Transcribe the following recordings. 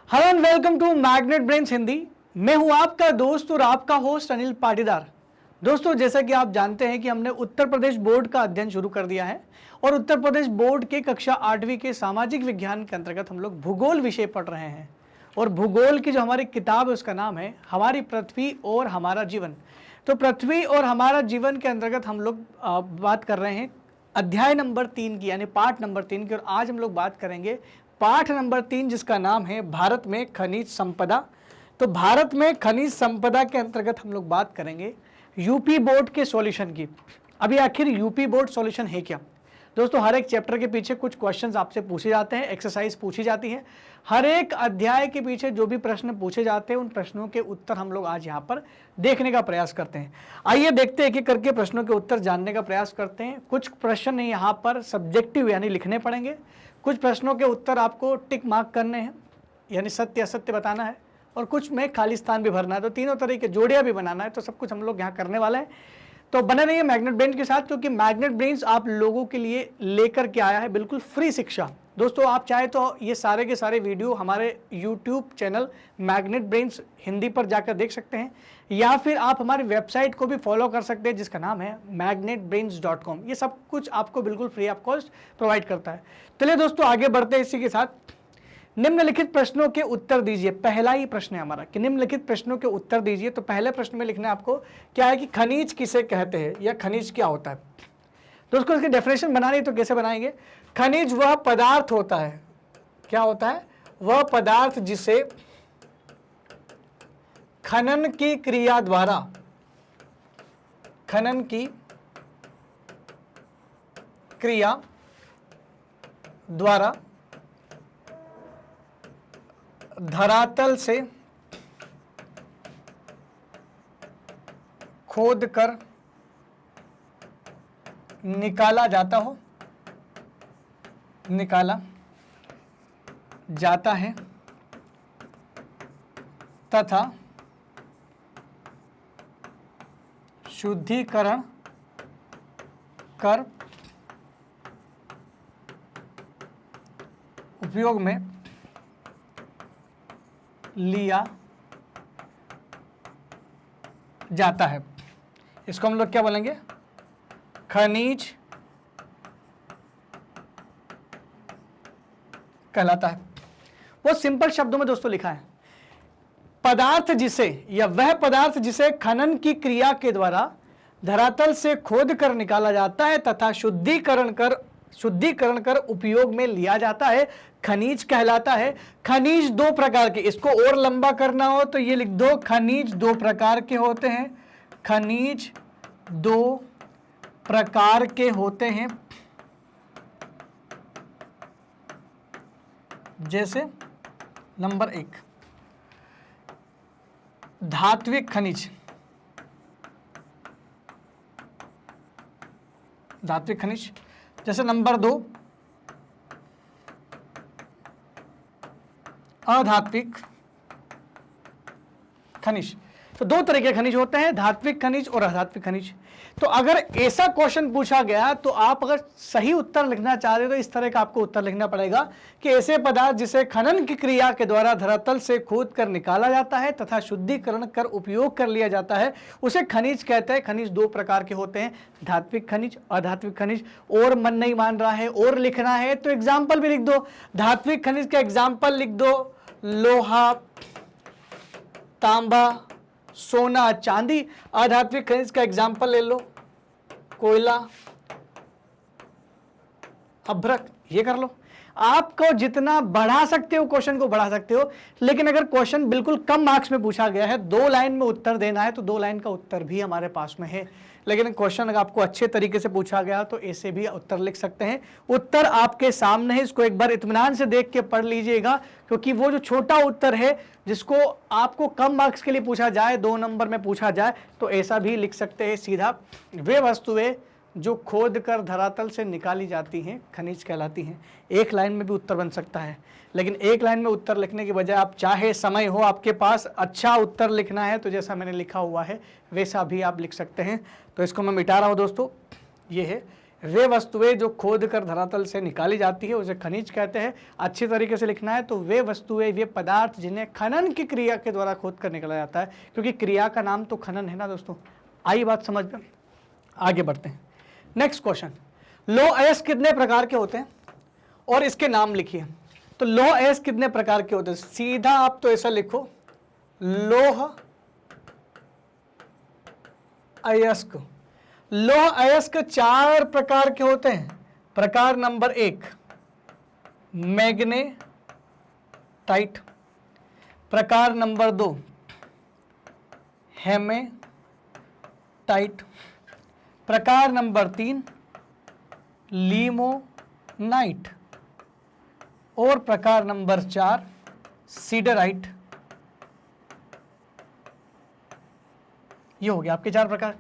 Hello and welcome to magnet brains Hindi. मैं हूं आपका दोस्त और आपका होस्ट अनिल पाटीदार। दोस्तों, जैसा कि आप जानते हैं कि हमने उत्तर प्रदेश बोर्ड का अध्ययन शुरू कर दिया है और उत्तर प्रदेश बोर्ड के कक्षा 8वीं के सामाजिक विज्ञान के अंतर्गत हम लोग भूगोल विषय पढ़ रहे हैं। और भूगोल की जो हमारी किताब है उसका नाम है हमारी पृथ्वी और हमारा जीवन। तो पृथ्वी और हमारा जीवन के अंतर्गत हम लोग बात कर रहे हैं अध्याय नंबर 3 की, यानी पाठ नंबर 3 की। और आज हम लोग बात करेंगे पाठ नंबर 3, जिसका नाम है भारत में खनिज संपदा। तो भारत में खनिज संपदा के अंतर्गत हम लोग बात करेंगे यूपी बोर्ड के सॉल्यूशन की। अभी आखिर यूपी बोर्ड सॉल्यूशन है क्या? दोस्तों, हर एक चैप्टर के पीछे कुछ क्वेश्चंस आपसे पूछे जाते हैं, एक्सरसाइज पूछी जाती है। हर एक अध्याय के पीछे जो भी प्रश्न पूछे जाते हैं उन प्रश्नों के उत्तर हम लोग आज यहाँ पर देखने का प्रयास करते हैं। आइए देखते हैं, एक-एक करके प्रश्नों के उत्तर जानने का प्रयास करते हैं। कुछ प्रश्न यहाँ पर सब्जेक्टिव यानी लिखने पड़ेंगे, कुछ प्रश्नों के उत्तर आपको टिक मार्क करने हैं यानी सत्य असत्य बताना है, और कुछ में खाली स्थान भी भरना है। तो तीनों तरह के जोड़ियाँ भी बनाना है। तो सब कुछ हम लोग यहाँ करने वाले हैं। तो बने रहिए मैग्नेट ब्रेन्स के साथ, क्योंकि मैग्नेट ब्रेन्स आप लोगों के लिए लेकर के आया है बिल्कुल फ्री शिक्षा। दोस्तों, आप चाहे तो ये सारे के सारे वीडियो हमारे YouTube channel magnet brains Hindi पर जाकर देख सकते हैं, या फिर आप हमारी वेबसाइट को भी फॉलो कर सकते हैं जिसका नाम है magnetbrains.com। ये सब कुछ आपको बिल्कुल फ्री ऑफ कॉस्ट प्रोवाइड करता है। चलिए दोस्तों, आगे बढ़ते हैं इसी के साथ। निम्नलिखित प्रश्नों के उत्तर दीजिए। पहला ही प्रश्न है हमारा कि निम्नलिखित प्रश्नों के उत्तर दीजिए। तो पहले प्रश्न में लिखना है आपको क्या है कि खनिज किसे कहते हैं या खनिज क्या होता है। दोस्तों, इसकी डेफिनेशन बनानी तो कैसे बनाएंगे? खनिज वह पदार्थ होता है, क्या होता है? वह पदार्थ जिसे खनन की क्रिया द्वारा, खनन की क्रिया द्वारा धरातल से खोद कर निकाला जाता है तथा शुद्धिकरण कर उपयोग में लिया जाता है। इसको हम लोग क्या बोलेंगे? खनिज कहलाता है। वो सिंपल शब्दों में दोस्तों लिखा है, पदार्थ जिसे या वह पदार्थ जिसे खनन की क्रिया के द्वारा धरातल से खोद कर निकाला जाता है तथा शुद्धिकरण कर उपयोग में लिया जाता है, खनिज कहलाता है। खनिज दो प्रकार के, इसको और लंबा करना हो तो ये लिख दो, खनिज दो प्रकार के होते हैं। खनिज दो प्रकार के होते हैं, जैसे नंबर 1 धात्विक खनिज, धात्विक खनिज। जैसे नंबर 2 अधात्विक खनिज। तो दो तरह के खनिज होते हैं, धात्विक खनिज और अधात्विक खनिज। तो अगर ऐसा क्वेश्चन पूछा गया तो आप अगर सही उत्तर लिखना चाह रहे हो तो इस तरह का आपको उत्तर लिखना पड़ेगा कि ऐसे पदार्थ जिसे खनन की क्रिया के द्वारा धरातल से खोद कर निकाला जाता है तथा शुद्धिकरण कर उपयोग कर लिया जाता है, उसे खनिज कहते हैं। खनिज दो प्रकार के होते हैं, धात्विक खनिज, अधात्विक खनिज। और मन नहीं मान रहा है और लिखना है तो एग्जाम्पल भी लिख दो। धात्विक खनिज का एग्जाम्पल लिख दो, लोहा, तांबा, सोना, चांदी। अधात्विक खनिज का एग्जाम्पल ले लो, कोयला, अभ्रक। ये कर लो। आपको जितना बढ़ा सकते हो क्वेश्चन को बढ़ा सकते हो, लेकिन अगर क्वेश्चन बिल्कुल कम मार्क्स में पूछा गया है, 2 लाइन में उत्तर देना है, तो 2 लाइन का उत्तर भी हमारे पास में है। लेकिन क्वेश्चन अगर आपको अच्छे तरीके से पूछा गया तो ऐसे भी उत्तर लिख सकते हैं। उत्तर आपके सामने है, इसको एक बार इत्मीनान से देख के पढ़ लीजिएगा, क्योंकि वो जो छोटा उत्तर है जिसको आपको कम मार्क्स के लिए पूछा जाए, 2 नंबर में पूछा जाए, तो ऐसा भी लिख सकते हैं सीधा। वे वस्तुएं जो खोद कर धरातल से निकाली जाती हैं खनिज कहलाती हैं। एक लाइन में भी उत्तर बन सकता है, लेकिन एक लाइन में उत्तर लिखने के बजाय आप चाहे समय हो आपके पास अच्छा उत्तर लिखना है तो जैसा मैंने लिखा हुआ है वैसा भी आप लिख सकते हैं। तो इसको मैं मिटा रहा हूँ दोस्तों, ये है वे वस्तुएं जो खोद कर धरातल से निकाली जाती है उसे खनिज कहते हैं। अच्छी तरीके से लिखना है तो वे वस्तुएं, वे पदार्थ जिन्हें खनन की क्रिया के द्वारा खोद कर निकाला जाता है, क्योंकि क्रिया का नाम तो खनन है ना दोस्तों। आई बात समझ में? आगे बढ़ते हैं। नेक्स्ट क्वेश्चन, लौह अयस्क कितने प्रकार के होते हैं और इसके नाम लिखिए। तो लौह अयस्क कितने प्रकार के होते हैं? सीधा आप तो ऐसा लिखो, लौह अयस्क। लौह अयस्क 4 प्रकार के होते हैं। प्रकार नंबर 1 मैग्नेटाइट, प्रकार नंबर 2 हेमेटाइट, प्रकार नंबर 3 लिमोनाइट और प्रकार नंबर 4 सीडराइट। ये हो गया आपके 4 प्रकार।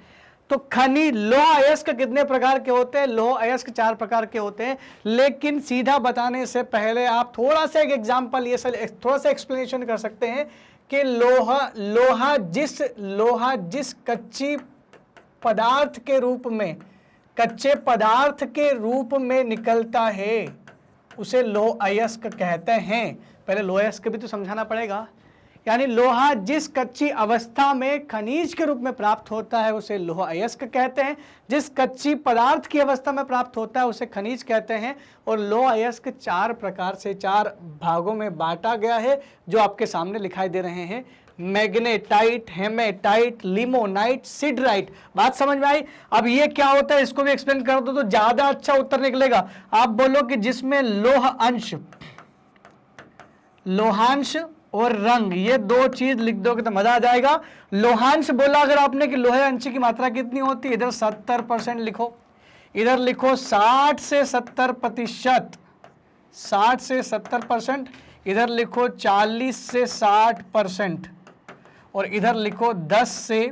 तो खनिज लौह अयस्क कितने प्रकार के होते हैं? लौह अयस्क 4 प्रकार के होते हैं। लेकिन सीधा बताने से पहले आप थोड़ा सा एक एग्जांपल, ये थोड़ा सा एक्सप्लेनेशन कर सकते हैं कि लोहा जिस कच्ची पदार्थ के रूप में, कच्चे पदार्थ के रूप में निकलता है उसे लौह अयस्क कहते हैं। पहले लौह अयस्क भी तो समझाना पड़ेगा। यानी लोहा जिस कच्ची अवस्था में खनिज के रूप में प्राप्त होता है उसे लौह अयस्क कहते हैं। जिस कच्ची पदार्थ की अवस्था में प्राप्त होता है उसे खनिज कहते हैं। और लौह अयस्क 4 प्रकार से 4 भागों में बांटा गया है जो आपके सामने दिखाई दे रहे हैं, मैग्नेटाइट, हेमेटाइट, लिमोनाइट, सिडराइट। बात समझ में आई? अब ये क्या होता है इसको भी एक्सप्लेन कर दो तो ज्यादा अच्छा उत्तर निकलेगा। आप बोलो कि जिसमें लोहांश और रंग, ये 2 चीज लिख दोगे तो मजा आ जाएगा। लोहांश बोला अगर आपने कि लोहे अंश की मात्रा कितनी होती है, इधर 70% लिखो, इधर लिखो 60 से 70%, 60 से 70%, इधर लिखो 40 से 60% और इधर लिखो 10 से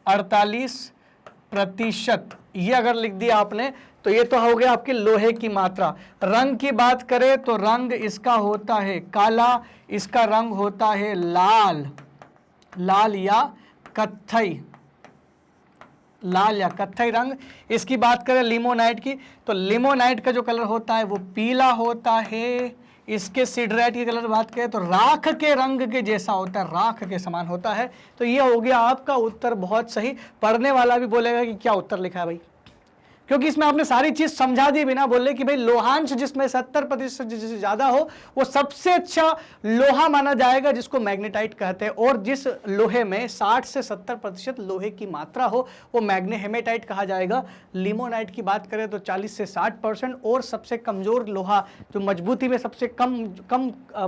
48%। ये अगर लिख दिया आपने तो ये तो हो गया आपके लोहे की मात्रा। रंग की बात करें तो रंग इसका होता है काला, इसका रंग होता है लाल, लाल या कत्थई, लाल या कत्थई रंग। इसकी बात करें लिमोनाइट की तो लिमोनाइट का जो कलर होता है वो पीला होता है। इसके सिडराइट की कलर बात करें तो राख के रंग के जैसा होता है, राख के समान होता है। तो ये हो गया आपका उत्तर बहुत सही। पढ़ने वाला भी बोलेगा कि क्या उत्तर लिखा है भाई, क्योंकि इसमें आपने सारी चीज समझा दी, बिना बोले कि भाई लोहांश जिसमें 70% से ज्यादा हो वो सबसे अच्छा लोहा माना जाएगा जिसको मैग्नेटाइट कहते हैं। और जिस लोहे में 60 से 70% लोहे की मात्रा हो वो हेमेटाइट कहा जाएगा। लिमोनाइट की बात करें तो 40 से 60% और सबसे कमजोर लोहा जो मजबूती में सबसे कम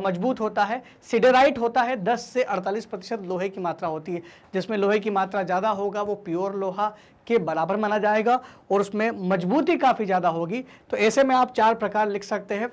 मजबूत होता है सिडराइट होता है। 10 से 48% लोहे की मात्रा होती है। जिसमें लोहे की मात्रा ज्यादा होगा वो प्योर लोहा के बराबर माना जाएगा और उसमें मजबूती काफ़ी ज़्यादा होगी। तो ऐसे में आप 4 प्रकार लिख सकते हैं।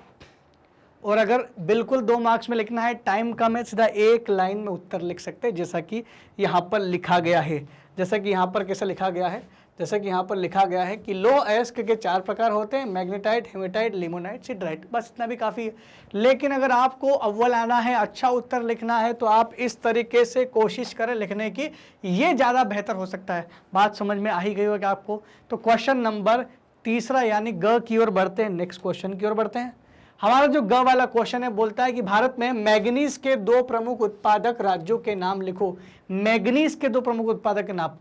और अगर बिल्कुल 2 मार्क्स में लिखना है, टाइम कम है, सीधा 1 लाइन में उत्तर लिख सकते हैं जैसा कि यहाँ पर लिखा गया है। जैसा कि यहाँ पर कैसे लिखा गया है, जैसा कि यहाँ पर लिखा गया है कि लौह अयस्क के 4 प्रकार होते हैं, मैग्नेटाइट, हेमेटाइट, लिमोनाइट, सिडराइट। बस इतना भी काफ़ी है। लेकिन अगर आपको अव्वल आना है, अच्छा उत्तर लिखना है तो आप इस तरीके से कोशिश करें लिखने की, ये ज़्यादा बेहतर हो सकता है। बात समझ में आ ही गई होगी आपको। तो क्वेश्चन नंबर 3 यानी ग की ओर बढ़ते हैं। नेक्स्ट क्वेश्चन की ओर बढ़ते हैं। हमारा जो ग वाला क्वेश्चन है बोलता है कि भारत में मैग्नीज के 2 प्रमुख उत्पादक राज्यों के नाम लिखो। मैग्नीज के 2 प्रमुख उत्पादक के नाम।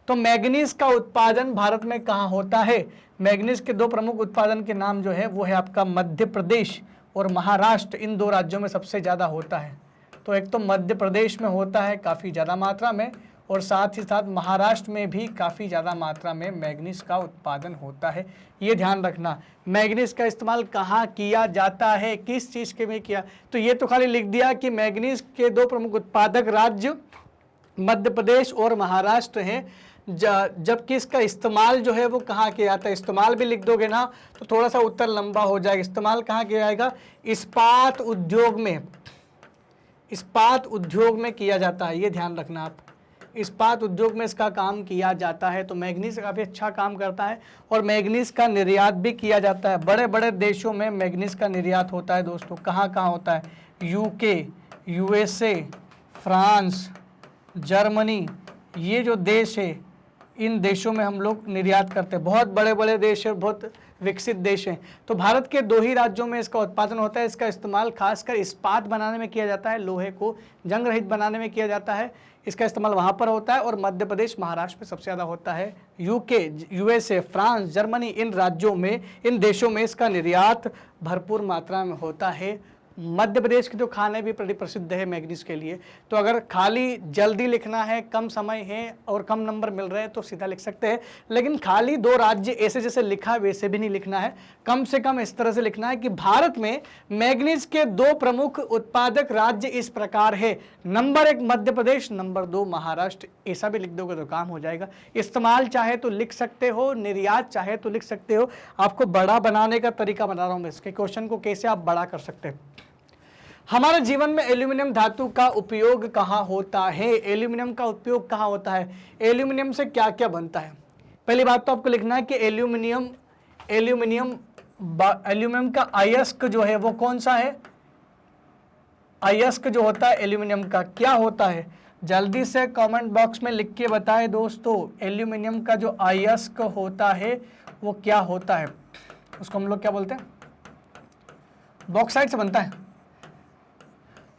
तो मैग्नीज का उत्पादन भारत में कहाँ होता है? मैग्नीज के 2 प्रमुख उत्पादन के नाम जो है वो है आपका मध्य प्रदेश और महाराष्ट्र। इन 2 राज्यों में सबसे ज़्यादा होता है। तो एक तो मध्य प्रदेश में होता है काफ़ी ज़्यादा मात्रा में और साथ ही साथ महाराष्ट्र में भी काफ़ी ज़्यादा मात्रा में मैग्नीज का उत्पादन होता है। ये ध्यान रखना। मैग्नीज का इस्तेमाल कहाँ किया जाता है, किस चीज़ के में किया, तो ये तो खाली लिख दिया कि मैग्नीज के 2 प्रमुख उत्पादक राज्य मध्य प्रदेश और महाराष्ट्र हैं। जबकि इसका इस्तेमाल जो है वो कहाँ किया जाता है, इस्तेमाल भी लिख दोगे ना तो थोड़ा सा उत्तर लंबा हो जाएगा। इस्तेमाल कहाँ किया जाएगा? इस्पात उद्योग में, इस्पात उद्योग में किया जाता है। ये ध्यान रखना आप, इस्पात उद्योग में इसका काम किया जाता है। तो मैग्नीज काफ़ी अच्छा काम करता है और मैग्नीज का निर्यात भी किया जाता है। बड़े बड़े देशों में मैग्नीज का निर्यात होता है दोस्तों। कहाँ कहाँ होता है? यूके, यूएसए, फ्रांस, जर्मनी, ये जो देश है इन देशों में हम लोग निर्यात करते हैं। बहुत बड़े बड़े देश हैं, बहुत विकसित देश हैं। तो भारत के 2 ही राज्यों में इसका उत्पादन होता है। इसका इस्तेमाल खासकर इस्पात बनाने में किया जाता है, लोहे को जंग रहित बनाने में किया जाता है। इसका इस्तेमाल वहाँ पर होता है और मध्य प्रदेश, महाराष्ट्र में सबसे ज़्यादा होता है। यूके, यूएसए, फ्रांस, जर्मनी, इन राज्यों में, इन देशों में इसका निर्यात भरपूर मात्रा में होता है। मध्य प्रदेश के जो खाने भी बड़ी प्रसिद्ध है मैंगनीज के लिए। तो अगर खाली जल्दी लिखना है, कम समय है और कम नंबर मिल रहे हैं तो सीधा लिख सकते हैं, लेकिन खाली 2 राज्य ऐसे जैसे लिखा है वैसे भी नहीं लिखना है। कम से कम इस तरह से लिखना है कि भारत में मैंगनीज के 2 प्रमुख उत्पादक राज्य इस प्रकार है। Number 1 Madhya Pradesh, number 2 Maharashtra. ऐसा भी लिख दोगे तो काम हो जाएगा। इस्तेमाल चाहे तो लिख सकते हो, निर्यात चाहे तो लिख सकते हो। आपको बड़ा बनाने का तरीका बता रहा हूं मैं, इसके क्वेश्चन को कैसे आप बड़ा कर सकते हैं। हमारे जीवन में एल्यूमिनियम धातु का उपयोग कहाँ होता है? एल्यूमिनियम का उपयोग कहाँ होता है? एल्यूमिनियम से क्या क्या बनता है? पहली बात तो आपको लिखना है कि एल्यूमिनियम का अयस्क जो है वो कौन सा है? अयस्क जो होता है एल्यूमिनियम का क्या होता है? जल्दी से कमेंट बॉक्स में लिख के बताएं दोस्तों, एल्यूमिनियम का जो अयस्क होता है वो क्या होता है? उसको हम लोग क्या बोलते हैं? बॉक्साइट से बनता है।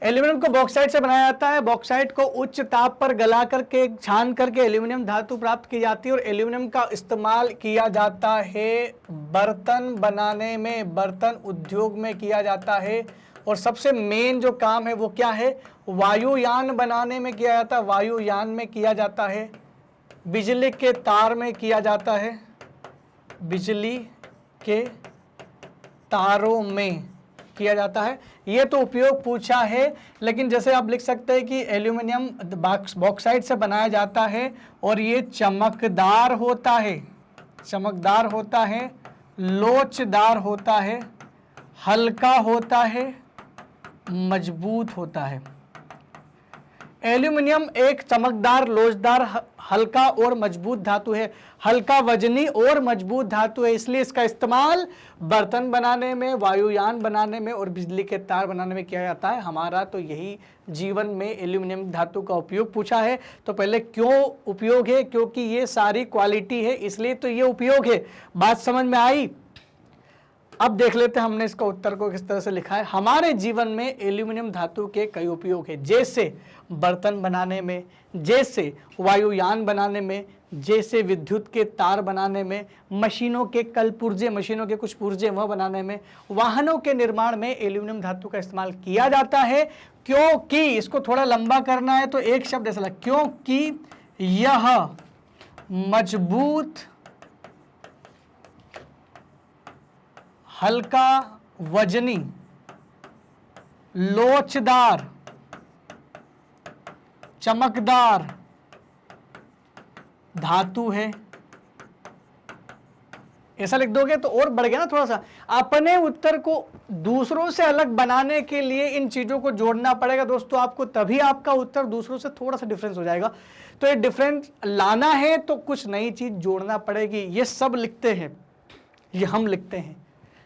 एल्यूमिनियम को बॉक्साइट से बनाया जाता है। बॉक्साइट को उच्च ताप पर गला करके, छान करके एल्यूमिनियम धातु प्राप्त की जाती है और एल्यूमिनियम का इस्तेमाल किया जाता है बर्तन बनाने में, बर्तन उद्योग में किया जाता है। और सबसे मेन जो काम है वो क्या है? वायुयान बनाने में किया जाता है, वायुयान में किया जाता है, बिजली के तार में किया जाता है, बिजली के तारों में किया जाता है। ये तो उपयोग पूछा है, लेकिन जैसे आप लिख सकते हैं कि एल्यूमिनियम बॉक्साइट से बनाया जाता है और ये चमकदार होता है, चमकदार होता है, लोचदार होता है, हल्का होता है, मजबूत होता है। एल्यूमिनियम एक चमकदार, लोचदार, हल्का और मजबूत धातु है। हल्का, वजनी और मजबूत धातु है, इसलिए इसका इस्तेमाल बर्तन बनाने में, वायुयान बनाने में और बिजली के तार बनाने में किया जाता है। हमारा तो यही जीवन में एल्यूमिनियम धातु का उपयोग पूछा है। तो पहले क्यों उपयोग है? क्योंकि ये सारी क्वालिटी है, इसलिए तो ये उपयोग है। बात समझ में आई? अब देख लेते हैं हमने इसका उत्तर को किस तरह से लिखा है। हमारे जीवन में एल्यूमिनियम धातु के कई उपयोग है, जैसे बर्तन बनाने में, जैसे वायुयान बनाने में, जैसे विद्युत के तार बनाने में, मशीनों के कल पुर्जे, मशीनों के कुछ पुर्जे वह बनाने में, वाहनों के निर्माण में एल्यूमिनियम धातु का इस्तेमाल किया जाता है। क्योंकि इसको थोड़ा लंबा करना है तो एक शब्द ऐसा लगा, क्योंकि यह मजबूत, हल्का, वजनी, लोचदार, चमकदार धातु है। ऐसा लिख दोगे तो और बढ़ गया ना थोड़ा सा। अपने उत्तर को दूसरों से अलग बनाने के लिए इन चीजों को जोड़ना पड़ेगा दोस्तों आपको, तभी आपका उत्तर दूसरों से थोड़ा सा डिफरेंस हो जाएगा। तो ये डिफरेंस लाना है तो कुछ नई चीज जोड़ना पड़ेगी। ये सब लिखते हैं, ये हम लिखते हैं,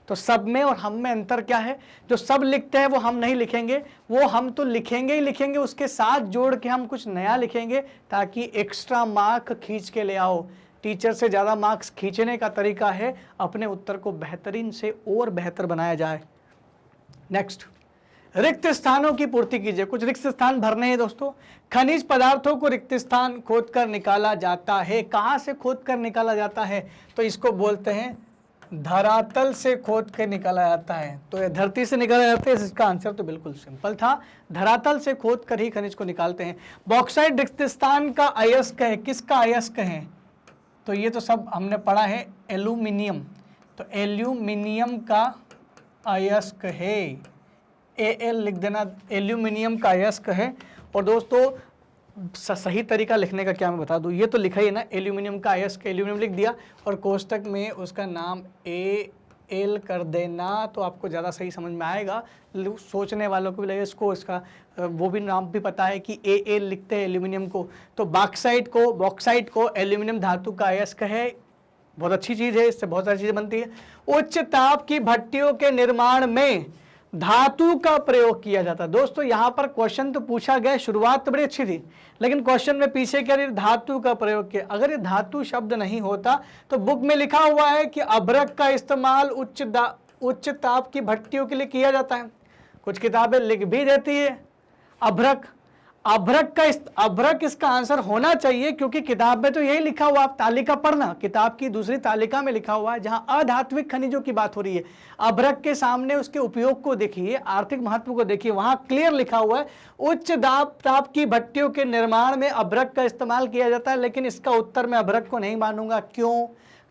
तो सब में और हम में अंतर क्या है? जो सब लिखते हैं वो हम नहीं लिखेंगे, वो हम तो लिखेंगे ही लिखेंगे, उसके साथ जोड़ के हम कुछ नया लिखेंगे ताकि एक्स्ट्रा मार्क खींच के ले आओ। टीचर से ज़्यादा मार्क्स खींचने का तरीका है अपने उत्तर को बेहतरीन से और बेहतर बनाया जाए। नेक्स्ट, रिक्त स्थानों की पूर्ति कीजिए। कुछ रिक्त स्थान भरने हैं दोस्तों। खनिज पदार्थों को रिक्त स्थान खोदकर निकाला जाता है। कहाँ से खोदकर निकाला जाता है? तो इसको बोलते हैं धरातल से खोद के निकाला जाता है। तो ये धरती से निकाला जाता है, इसका आंसर तो बिल्कुल सिंपल था, धरातल से खोद कर ही खनिज को निकालते हैं। बॉक्साइट रिक्त स्थान का अयस्क है। किसका अयस्क है? तो ये तो सब हमने पढ़ा है, एल्यूमिनियम। तो एल्यूमिनियम का अयस्क है, Al लिख देना, एल्यूमिनियम का अयस्क है। और दोस्तों सही तरीका लिखने का क्या मैं बता दूं, ये तो लिखा ही है ना, एल्यूमिनियम का अयस्क, एल्यूमिनियम लिख दिया और कोष्टक में उसका नाम Al कर देना, तो आपको ज़्यादा सही समझ में आएगा। सोचने वालों को भी लगेगा इसको, इसका वो भी नाम भी पता है कि Al लिखते हैं एल्यूमिनियम को। तो बॉक्साइट को एल्यूमिनियम धातु का अयस्क है, बहुत अच्छी चीज़ है, इससे बहुत सारी चीज़ें बनती है। उच्च ताप की भट्टियों के निर्माण में धातु का प्रयोग किया जाता है। दोस्तों यहां पर क्वेश्चन तो पूछा गया, शुरुआत तो बड़ी अच्छी थी, लेकिन क्वेश्चन में पीछे क्या धातु का प्रयोग किया। अगर ये धातु शब्द नहीं होता तो बुक में लिखा हुआ है कि अभ्रक का इस्तेमाल उच्च ताप की भट्टियों के लिए किया जाता है। कुछ किताबें लिख भी देती है अभ्रक, अभ्रक इसका आंसर होना चाहिए, क्योंकि किताब में तो यही लिखा हुआ, आप तालिका पढ़ना, किताब की दूसरी तालिका में लिखा हुआ है जहां अधात्विक खनिजों की बात हो रही है, अभ्रक के सामने उसके उपयोग को देखिए, आर्थिक महत्व को देखिए, वहां क्लियर लिखा हुआ है उच्च ताप की भट्टियों के निर्माण में अभ्रक का इस्तेमाल किया जाता है। लेकिन इसका उत्तर मैं अभ्रक को नहीं मानूंगा।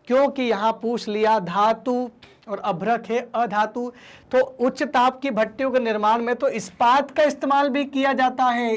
क्योंकि यहां पूछ लिया धातु और अभ्रक है अधातु, तो उच्च ताप की भट्टियों के निर्माण में तो इस्पात का इस्तेमाल भी किया जाता है।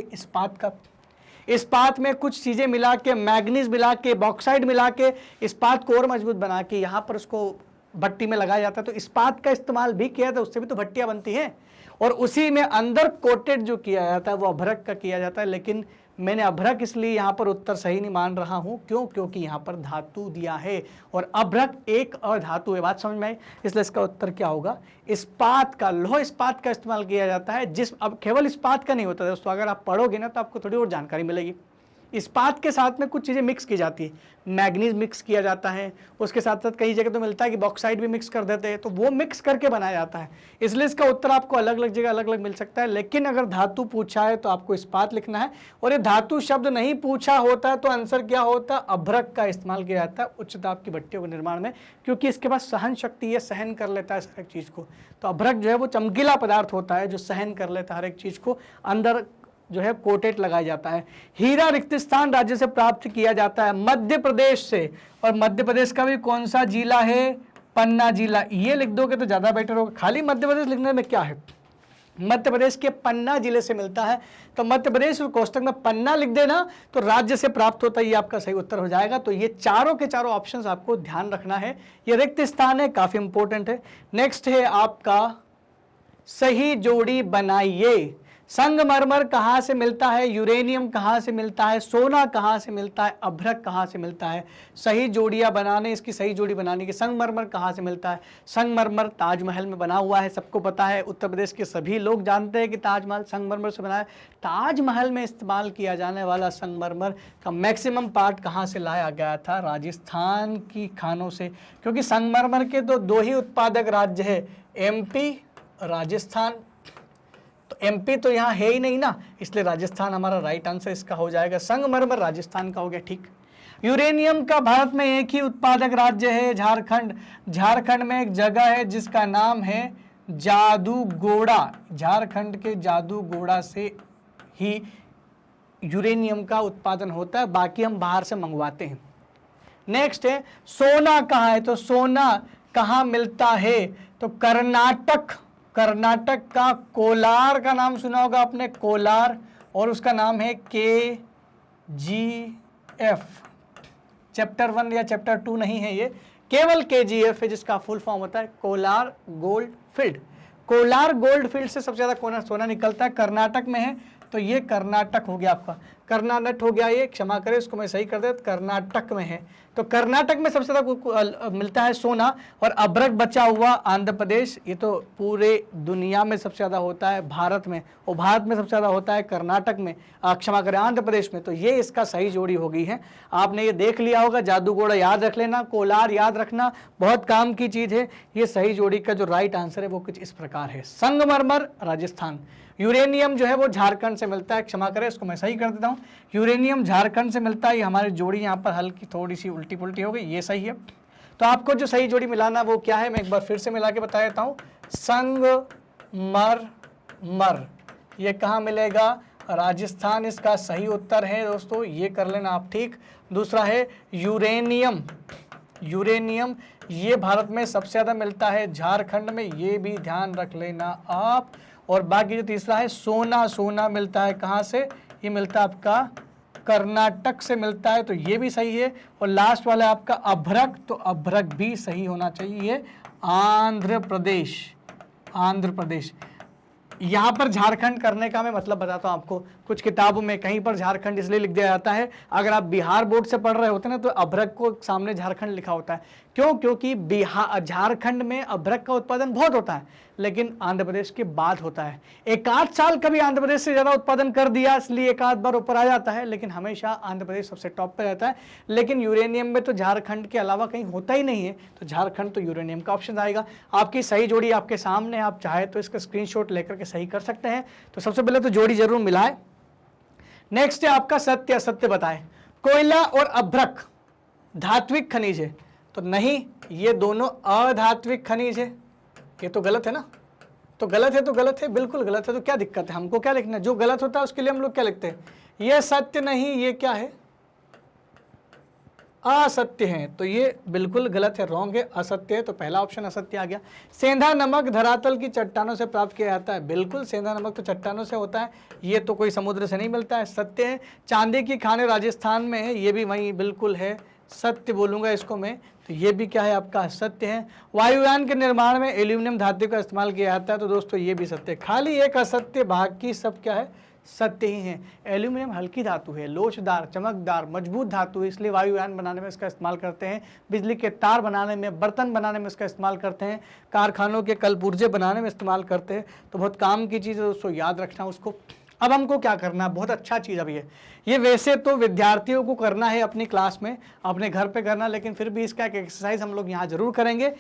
इस्पात में कुछ चीजें मिला के, मैग्नीज मिला के, बॉक्साइड मिला के इस्पात को और मजबूत बना के यहां पर उसको भट्टी में लगाया जाता है। तो इस्पात का इस्तेमाल भी किया जाता है, उससे भी तो भट्टियां बनती हैं, और उसी में अंदर कोटेड जो किया जाता है वो अभ्रक का किया जाता है। लेकिन मैंने अभ्रक इसलिए यहाँ पर उत्तर सही नहीं मान रहा हूँ, क्योंकि यहाँ पर धातु दिया है और अभ्रक एक अधातु है। बात समझ में आई? इसलिए इसका उत्तर क्या होगा, इस्पात का, लौह इस्पात का इस्तेमाल किया जाता है। अब केवल इस्पात का नहीं होता दोस्तों, अगर आप पढ़ोगे ना तो आपको थोड़ी और जानकारी मिलेगी। इस्पात के साथ में कुछ चीज़ें मिक्स की जाती है, मैग्नीज मिक्स किया जाता है, उसके साथ साथ कई जगह तो मिलता है कि बॉक्साइड भी मिक्स कर देते हैं, तो वो मिक्स करके बनाया जाता है। इसलिए इसका उत्तर आपको अलग अलग जगह अलग अलग मिल सकता है। लेकिन अगर धातु पूछा है तो आपको इस्पात लिखना है, और ये धातु शब्द नहीं पूछा होता है तो आंसर क्या होता, अभ्रक का इस्तेमाल किया जाता है उच्च ताप की भट्टियों के निर्माण में, क्योंकि इसके पास सहन शक्ति है, सहन कर लेता है हर एक चीज़ को। तो अभ्रक जो है वो चमकीला पदार्थ होता है जो सहन कर लेता है हर एक चीज़ को, अंदर जो है कोटेट लगाया जाता है। हीरा रिक्त स्थान राज्य से प्राप्त किया जाता है मध्य प्रदेश से, और मध्य प्रदेश का भी कौन सा जिला है, पन्ना जिला। ये लिख दोगे तो ज्यादा बेटर होगा, खाली मध्य प्रदेश लिखने में क्या है, मध्य प्रदेश के पन्ना जिले से मिलता है। तो मध्य प्रदेश और कोष्टक में पन्ना लिख देना तो राज्य से प्राप्त होता है, ये आपका सही उत्तर हो जाएगा। तो ये चारों के चारों ऑप्शंस आपको ध्यान रखना है, ये रिक्त स्थान है, काफी इंपॉर्टेंट है। नेक्स्ट है आपका सही जोड़ी बनाइए। संगमरमर कहाँ से मिलता है, यूरेनियम कहाँ से मिलता है, सोना कहाँ से मिलता है, अभ्रक कहाँ से मिलता है। सही जोड़ियाँ बनाने, इसकी सही जोड़ी बनाने की, संगमरमर कहाँ से मिलता है। संगमरमर ताजमहल में बना हुआ है, सबको पता है, उत्तर प्रदेश के सभी लोग जानते हैं कि ताजमहल संगमरमर से बना है। ताजमहल में इस्तेमाल किया जाने वाला संगमरमर का मैक्सिमम पार्ट कहाँ से लाया गया था, राजस्थान की खानों से, क्योंकि संगमरमर के तो दो ही उत्पादक राज्य है, MP, राजस्थान। तो MP तो यहाँ है ही नहीं ना, इसलिए राजस्थान हमारा राइट आंसर इसका हो जाएगा। संगमरमर राजस्थान का हो गया, ठीक। यूरेनियम का भारत में एक ही उत्पादक राज्य है, झारखंड। झारखंड में एक जगह है जिसका नाम है जादूगोड़ा, झारखंड के जादूगोड़ा से ही यूरेनियम का उत्पादन होता है, बाकी हम बाहर से मंगवाते हैं। नेक्स्ट है सोना कहाँ है, तो सोना कहाँ मिलता है, तो कर्नाटक का कोलार का नाम सुना होगा आपने, कोलार, और उसका नाम है KGF। चैप्टर 1 या चैप्टर 2 नहीं है ये, केवल KGF है जिसका फुल फॉर्म होता है Kolar gold field. Kolar gold field से सबसे ज्यादा सोना निकलता है, कर्नाटक में है, तो ये कर्नाटक हो गया आपका, कर्नाटक हो गया ये, क्षमा करें इसको मैं सही कर दे, कर्नाटक में है। तो कर्नाटक में सबसे ज्यादा मिलता है सोना, और अभ्रक बचा हुआ आंध्र प्रदेश, ये तो पूरे दुनिया में सबसे ज्यादा होता है भारत में, और भारत में सबसे ज्यादा होता है कर्नाटक में, क्षमा करें आंध्र प्रदेश में। तो ये इसका सही जोड़ी हो गई है। आपने ये देख लिया होगा, जादूगोड़ा याद रख लेना, कोलार याद रखना, बहुत काम की चीज है। ये सही जोड़ी का जो राइट आंसर है वो कुछ इस प्रकार है, संगमरमर राजस्थान। यूरेनियम जो है वो झारखंड से मिलता है, क्षमा करें इसको मैं सही कर देता हूँ, यूरेनियम झारखंड से मिलता है। ये हमारी जोड़ी यहाँ पर हल्की थोड़ी सी उल्टी पुल्टी हो गई, ये सही है। तो आपको जो सही जोड़ी मिलाना वो क्या है, मैं एक बार फिर से मिला के बता देता हूँ। संगमरमर, ये कहाँ मिलेगा, राजस्थान इसका सही उत्तर है दोस्तों, ये कर लेना आप, ठीक। दूसरा है यूरेनियम, यूरेनियम ये भारत में सबसे ज़्यादा मिलता है झारखंड में, ये भी ध्यान रख लेना आप। और बाकी जो तीसरा है सोना, सोना मिलता है कहाँ से, ये मिलता है आपका कर्नाटक से मिलता है, तो ये भी सही है। और लास्ट वाला है आपका अभ्रक, तो अभ्रक भी सही होना चाहिए, आंध्र प्रदेश, आंध्र प्रदेश। यहाँ पर झारखंड करने का मैं मतलब बताता हूँ आपको, कुछ किताबों में कहीं पर झारखंड इसलिए लिख दिया जाता है, अगर आप बिहार बोर्ड से पढ़ रहे होते ना तो अभ्रक को सामने झारखंड लिखा होता है। क्यों, क्योंकि बिहार झारखंड में अभ्रक का उत्पादन बहुत होता है, लेकिन आंध्र प्रदेश के बाद होता है। एक आध साल कभी आंध्र प्रदेश से ज़्यादा उत्पादन कर दिया इसलिए एक आध बार ऊपर आ जाता है, लेकिन हमेशा आंध्र प्रदेश सबसे टॉप पे रहता है। लेकिन यूरेनियम में तो झारखंड के अलावा कहीं होता ही नहीं है, तो झारखंड तो यूरेनियम का ऑप्शन आएगा। आपकी सही जोड़ी आपके सामने, आप चाहे तो इसका स्क्रीनशॉट लेकर के सही कर सकते हैं। तो सबसे पहले तो जोड़ी जरूर मिलाए। नेक्स्ट है आपका सत्य असत्य बताएं। कोयला और अभ्रक धात्विक खनिज है, तो नहीं, ये दोनों अधात्विक खनिज है। ये तो गलत है ना, तो गलत है तो गलत है, बिल्कुल गलत है। तो क्या दिक्कत है, हमको क्या लिखना है, जो गलत होता है उसके लिए हम लोग क्या लिखते हैं, ये सत्य नहीं, ये क्या है, असत्य है। तो ये बिल्कुल गलत है, रॉन्ग है, असत्य है। तो पहला ऑप्शन असत्य आ गया। सेंधा नमक धरातल की चट्टानों से प्राप्त किया जाता है, बिल्कुल सेंधा नमक तो चट्टानों से होता है, ये तो कोई समुद्र से नहीं मिलता है, सत्य है। चांदी की खानें राजस्थान में है, ये भी वहीं बिल्कुल है, सत्य बोलूंगा इसको मैं, तो ये भी क्या है आपका सत्य है। वायुयान के निर्माण में एल्यूमिनियम धातु का इस्तेमाल किया जाता है, तो दोस्तों ये भी सत्य है। खाली एक असत्य, बाकी सब क्या है, सत्य ही है। एल्यूमिनियम हल्की धातु है, लोचदार, चमकदार, मजबूत धातु है, इसलिए वायुयान बनाने में इसका इस्तेमाल करते हैं। बिजली के तार बनाने में, बर्तन बनाने में इसका इस्तेमाल करते हैं। कारखानों के कलपुर्जे बनाने में इस्तेमाल करते हैं। तो बहुत काम की चीज़ है दोस्तों, याद रखना उसको। अब हमको क्या करना है, बहुत अच्छा चीज़ अभी है ये, वैसे तो विद्यार्थियों को करना है अपनी क्लास में, अपने घर पे करना, लेकिन फिर भी इसका एक एक्सरसाइज हम लोग यहाँ जरूर करेंगे।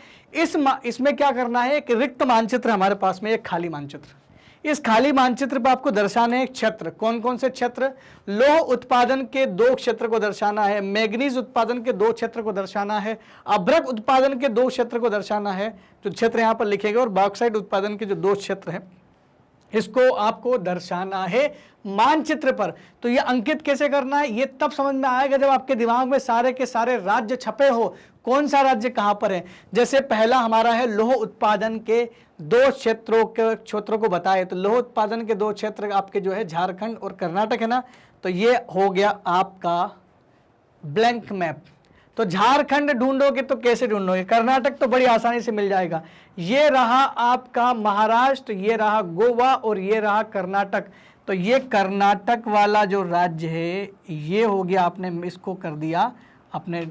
इसमें क्या करना है, एक रिक्त मानचित्र हमारे पास में, एक खाली मानचित्र। इस खाली मानचित्र पर आपको दर्शाने हैं क्षेत्र। कौन कौन से क्षेत्र, लौह उत्पादन के 2 क्षेत्र को दर्शाना है, मैग्नीज उत्पादन के 2 क्षेत्र को दर्शाना है, अभ्रक उत्पादन के 2 क्षेत्र को दर्शाना है, जो क्षेत्र यहाँ पर लिखेंगे, और बॉक्साइट उत्पादन के जो 2 क्षेत्र हैं इसको आपको दर्शाना है मानचित्र पर। तो ये अंकित कैसे करना है, ये तब समझ में आएगा जब आपके दिमाग में सारे के सारे राज्य छपे हो, कौन सा राज्य कहाँ पर है। जैसे पहला हमारा है लौह उत्पादन के 2 क्षेत्रों को बताए, तो लौह उत्पादन के 2 क्षेत्र आपके जो है झारखंड और कर्नाटक है ना, तो ये हो गया आपका ब्लैंक मैप। तो झारखंड ढूंढोगे तो कैसे ढूंढोगे, कर्नाटक तो बड़ी आसानी से मिल जाएगा। ये रहा आपका महाराष्ट्र, ये रहा गोवा और ये रहा कर्नाटक। तो ये कर्नाटक वाला जो राज्य है ये हो गया, आपने इसको कर दिया, आपने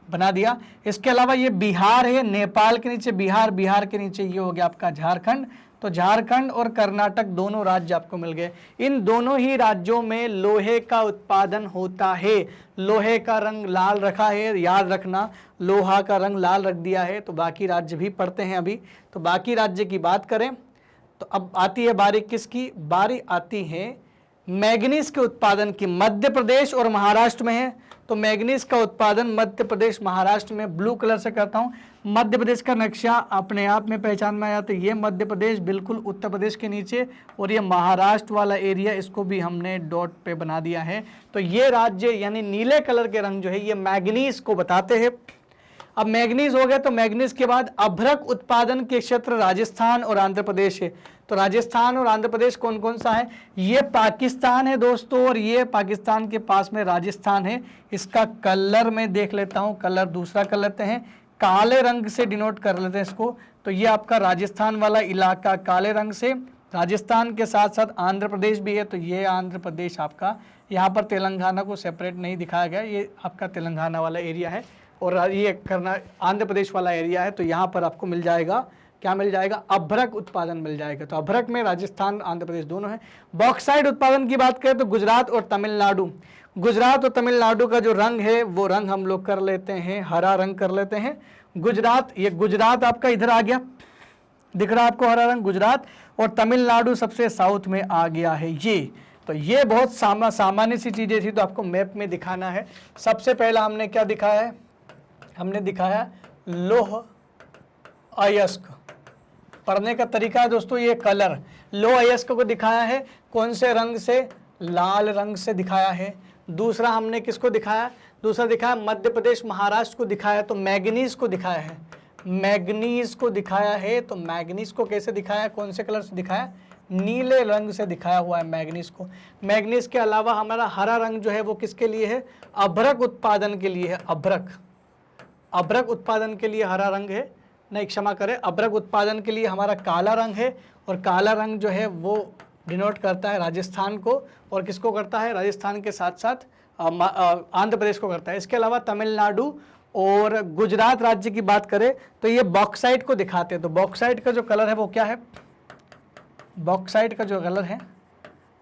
बना दिया। इसके अलावा ये बिहार है, नेपाल के नीचे बिहार, बिहार के नीचे ये हो गया आपका झारखंड। तो झारखंड और कर्नाटक दोनों राज्य आपको मिल गए। इन दोनों ही राज्यों में लोहे का उत्पादन होता है। लोहे का रंग लाल रखा है, याद रखना, लोहा का रंग लाल रख दिया है। तो बाकी राज्य भी पढ़ते हैं अभी। तो बाकी राज्य की बात करें तो अब आती है बारी किसकी, बारी आती है मैग्नीज के उत्पादन की। मध्य प्रदेश और महाराष्ट्र में है, तो मैग्नीज का उत्पादन मध्य प्रदेश महाराष्ट्र में, ब्लू कलर से करता हूँ। मध्य प्रदेश का नक्शा अपने आप में पहचान में आया, तो ये मध्य प्रदेश बिल्कुल उत्तर प्रदेश के नीचे, और ये महाराष्ट्र वाला एरिया, इसको भी हमने डॉट पे बना दिया है। तो ये राज्य यानी नीले कलर के रंग जो है ये मैग्नीज को बताते हैं। अब मैग्नीज हो गया, तो मैग्नीज के बाद अभ्रक उत्पादन के क्षेत्र राजस्थान और आंध्र प्रदेश है। तो राजस्थान और आंध्र प्रदेश कौन कौन सा है, ये पाकिस्तान है दोस्तों, और ये पाकिस्तान के पास में राजस्थान है। इसका कलर मैं देख लेता हूँ, कलर दूसरा कर लेते हैं, काले रंग से डिनोट कर लेते हैं इसको। तो ये आपका राजस्थान वाला इलाका काले रंग से, राजस्थान के साथ साथ आंध्र प्रदेश भी है। तो ये आंध्र प्रदेश आपका, यहाँ पर तेलंगाना को सेपरेट नहीं दिखाया गया, ये आपका तेलंगाना वाला एरिया है, और ये आंध्र प्रदेश वाला एरिया है। तो यहाँ पर आपको मिल जाएगा, क्या मिल जाएगा, अभ्रक उत्पादन मिल जाएगा। तो अभ्रक में राजस्थान आंध्र प्रदेश दोनों है। बॉक्साइट उत्पादन की बात करें तो गुजरात और तमिलनाडु, गुजरात और तमिलनाडु का जो रंग है वो रंग हम लोग कर लेते हैं, हरा रंग कर लेते हैं। गुजरात, ये गुजरात आपका इधर आ गया, दिख रहा आपको हरा रंग गुजरात, और तमिलनाडु सबसे साउथ में आ गया है ये। तो ये बहुत सामान्य सी चीज़ें थी, तो आपको मैप में दिखाना है। सबसे पहला हमने क्या दिखाया है, हमने दिखाया लौह अयस्क। पढ़ने का तरीका है दोस्तों, ये कलर लौह अयस्क को दिखाया है, कौन से रंग से, लाल रंग से दिखाया है। दूसरा हमने किसको दिखाया, दूसरा दिखाया मध्य प्रदेश महाराष्ट्र को दिखाया, तो मैग्नीज को दिखाया है, मैग्नीज को दिखाया है। तो मैग्नीज को कैसे दिखाया, कौन से कलर से दिखाया, नीले रंग से दिखाया हुआ है मैग्नीज को। मैग्नीज के अलावा हमारा हरा रंग जो है वो किसके लिए है, अभ्रक उत्पादन के लिए है। अभ्रक, अभ्रक उत्पादन के लिए हरा रंग है, नहीं क्षमा करें, अभ्रक उत्पादन के लिए हमारा काला रंग है, और काला रंग जो है वो डिनोट करता है राजस्थान को, और किसको करता है, राजस्थान के साथ साथ आंध्र प्रदेश को करता है। इसके अलावा तमिलनाडु और गुजरात राज्य की बात करें तो ये बॉक्साइट को दिखाते हैं। तो बॉक्साइट का जो कलर है वो क्या है, बॉक्साइट का जो कलर है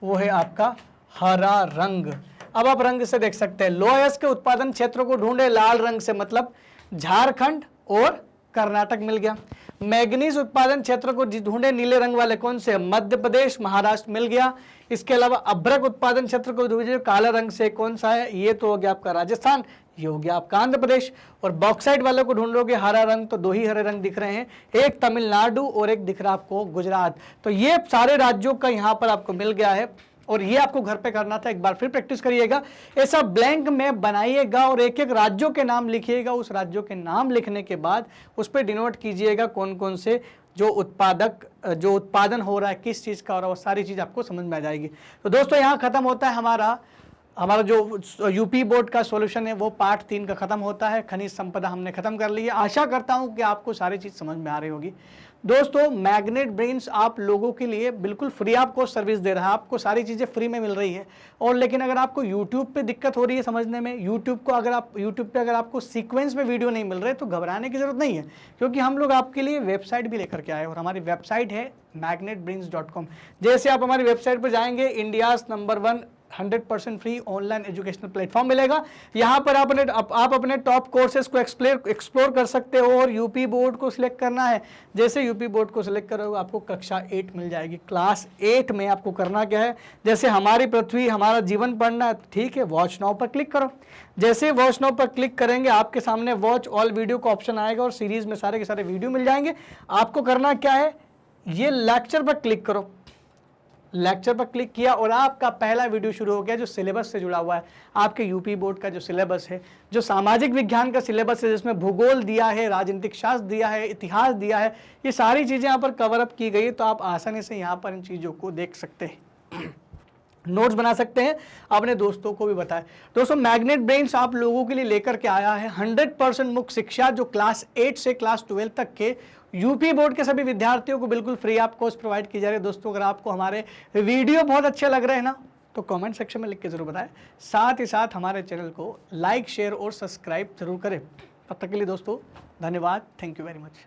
वो है आपका हरा रंग। अब आप रंग से देख सकते हैं, लोहयस्क के उत्पादन क्षेत्रों को ढूंढे लाल रंग से, मतलब झारखंड और कर्नाटक मिल गया। मैग्नीज उत्पादन क्षेत्र को ढूंढे नीले रंग वाले, कौन से, मध्य प्रदेश महाराष्ट्र मिल गया। इसके अलावा अभ्रक उत्पादन क्षेत्र को ढूंढे काला रंग से, कौन सा है, ये तो हो गया आपका राजस्थान, ये हो गया आपका आंध्र प्रदेश। और बॉक्साइट वाले को ढूंढोगे हरा रंग, तो 2 ही हरे रंग दिख रहे हैं, एक तमिलनाडु और एक दिख रहा आपको गुजरात। तो ये सारे राज्यों का यहाँ पर आपको मिल गया है और ये आपको घर पे करना था। एक बार फिर प्रैक्टिस करिएगा, ऐसा ब्लैंक में बनाइएगा और एक एक राज्यों के नाम लिखिएगा। उस राज्यों के नाम लिखने के बाद उस पर डिनोट कीजिएगा कौन कौन से जो उत्पादन हो रहा है, किस चीज़ का हो रहा है, वो सारी चीज़ आपको समझ में आ जाएगी। तो दोस्तों यहाँ खत्म होता है हमारा जो यूपी बोर्ड का सॉल्यूशन है वो पार्ट 3 का खत्म होता है। खनिज संपदा हमने खत्म कर ली है। आशा करता हूँ कि आपको सारी चीज़ समझ में आ रही होगी। दोस्तों मैग्नेट ब्रेन्स आप लोगों के लिए बिल्कुल फ्री आपको सर्विस दे रहा है, आपको सारी चीज़ें फ्री में मिल रही है। और लेकिन अगर आपको यूट्यूब पे दिक्कत हो रही है समझने में, यूट्यूब पे अगर आपको सीक्वेंस में वीडियो नहीं मिल रहे तो घबराने की जरूरत नहीं है, क्योंकि हम लोग आपके लिए वेबसाइट भी लेकर के आए और हमारी वेबसाइट है magnetbrains.com। जैसे आप हमारी वेबसाइट पर जाएंगे, India's number 1 100% free online educational platform मिलेगा। यहाँ पर आप अपने टॉप कोर्सेज को एक्सप्लोर कर सकते हो। और यूपी बोर्ड को सिलेक्ट करना है, जैसे यूपी बोर्ड को सिलेक्ट करोगे आपको कक्षा 8 मिल जाएगी। क्लास 8 में आपको करना क्या है, जैसे हमारी पृथ्वी हमारा जीवन पढ़ना है, ठीक है, वॉच नाउ पर क्लिक करो। जैसे वॉच नाउ पर क्लिक करेंगे आपके सामने वॉच ऑल वीडियो का ऑप्शन आएगा और सीरीज में सारे के सारे वीडियो मिल जाएंगे। आपको करना क्या है, ये लेक्चर पर क्लिक करो। लेक्चर पर क्लिक किया और आपका पहला वीडियो शुरू हो गया जो सिलेबस से जुड़ा हुआ है। आपके यूपी बोर्ड का जो सिलेबस है, जो सामाजिक विज्ञान का सिलेबस है, जिसमें भूगोल दिया है, राजनीतिक शास्त्र दिया है, इतिहास दिया है, ये सारी चीज़ें यहाँ पर कवर अप की गई है। तो आप आसानी से यहाँ पर इन चीज़ों को देख सकते हैं, नोट्स बना सकते हैं, अपने दोस्तों को भी बताएं। दोस्तों मैग्नेट ब्रेन्स आप लोगों के लिए लेकर के आया है 100% मुक्त शिक्षा, जो क्लास 8 से क्लास 12 तक के यूपी बोर्ड के सभी विद्यार्थियों को बिल्कुल फ्री आप कोर्स प्रोवाइड की जा रही है। दोस्तों अगर आपको हमारे वीडियो बहुत अच्छे लग रहे हैं ना, तो कमेंट सेक्शन में लिख के जरूर बताएं। साथ ही साथ हमारे चैनल को लाइक, शेयर और सब्सक्राइब जरूर करें। तब तक के लिए दोस्तों धन्यवाद, थैंक यू वेरी मच।